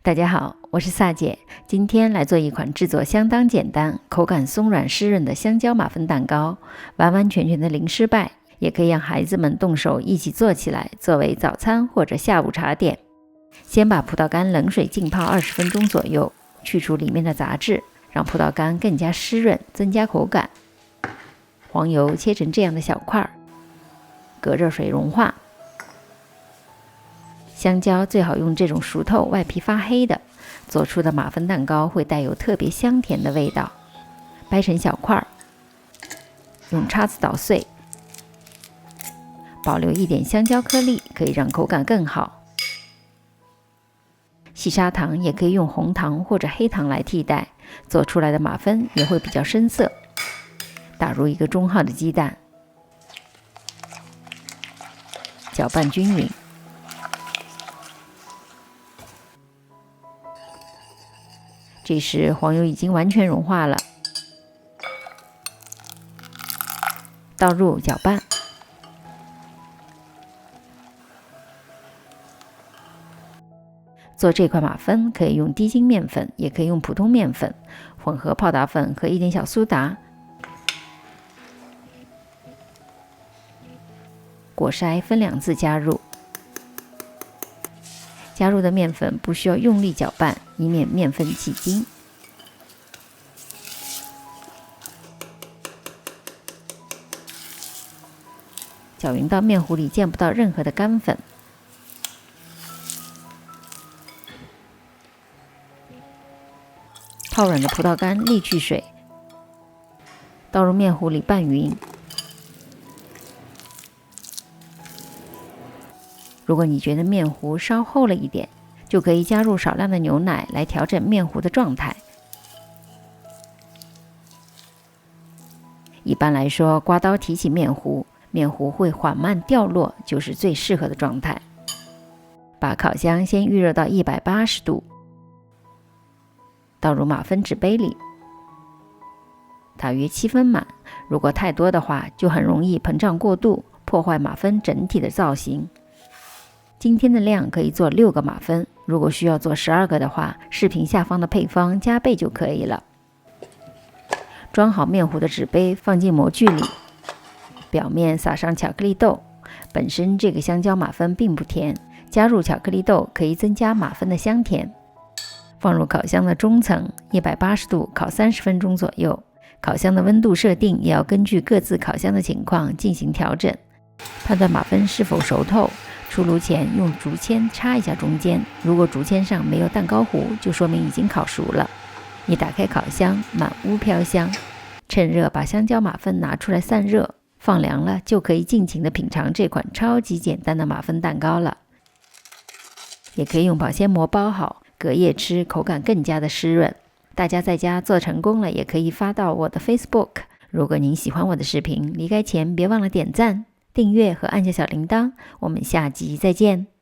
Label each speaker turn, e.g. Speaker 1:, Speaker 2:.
Speaker 1: 大家好，我是萨姐，今天来做一款制作相当简单、口感松软湿润的香蕉马芬蛋糕，完完全全的零失败，也可以让孩子们动手一起做起来，作为早餐或者下午茶点。先把葡萄干冷水浸泡20分钟左右，去除里面的杂质，让葡萄干更加湿润，增加口感。黄油切成这样的小块，隔热水融化。香蕉最好用这种熟透、外皮发黑的，做出的马芬蛋糕会带有特别香甜的味道。掰成小块，用叉子捣碎，保留一点香蕉颗粒，可以让口感更好。细砂糖也可以用红糖或者黑糖来替代，做出来的马芬也会比较深色。打入一个中号的鸡蛋，搅拌均匀。这时黄油已经完全融化了，倒入搅拌。做这款马芬可以用低筋面粉，也可以用普通面粉，混合泡打粉和一点小苏打。果筛分2次加入。加入的面粉不需要用力搅拌，以免面粉起筋。搅匀到面糊里见不到任何的干粉。泡软的葡萄干沥去水，倒入面糊里拌匀。如果你觉得面糊稍厚了一点，就可以加入少量的牛奶来调整面糊的状态。一般来说，刮刀提起面糊，面糊会缓慢掉落，就是最适合的状态。把烤箱先预热到180度，倒入马芬纸杯里，大约7分满。如果太多的话，就很容易膨胀过度，破坏马芬整体的造型。今天的量可以做6个马芬，如果需要做12个的话，视频下方的配方加倍就可以了。装好面糊的纸杯放进模具里，表面撒上巧克力豆。本身这个香蕉马芬并不甜，加入巧克力豆可以增加马芬的香甜。放入烤箱的中层，180度烤30分钟左右。烤箱的温度设定也要根据各自烤箱的情况进行调整。判断马芬是否熟透，出炉前用竹签插一下中间，如果竹签上没有蛋糕糊，就说明已经烤熟了。一打开烤箱，满屋飘香。趁热把香蕉马芬拿出来散热，放凉了就可以尽情的品尝这款超级简单的马芬蛋糕了。也可以用保鲜膜包好，隔夜吃口感更加的湿润。大家在家做成功了，也可以发到我的 Facebook。如果您喜欢我的视频，离开前别忘了点赞、订阅和按下小铃铛。我们下集再见。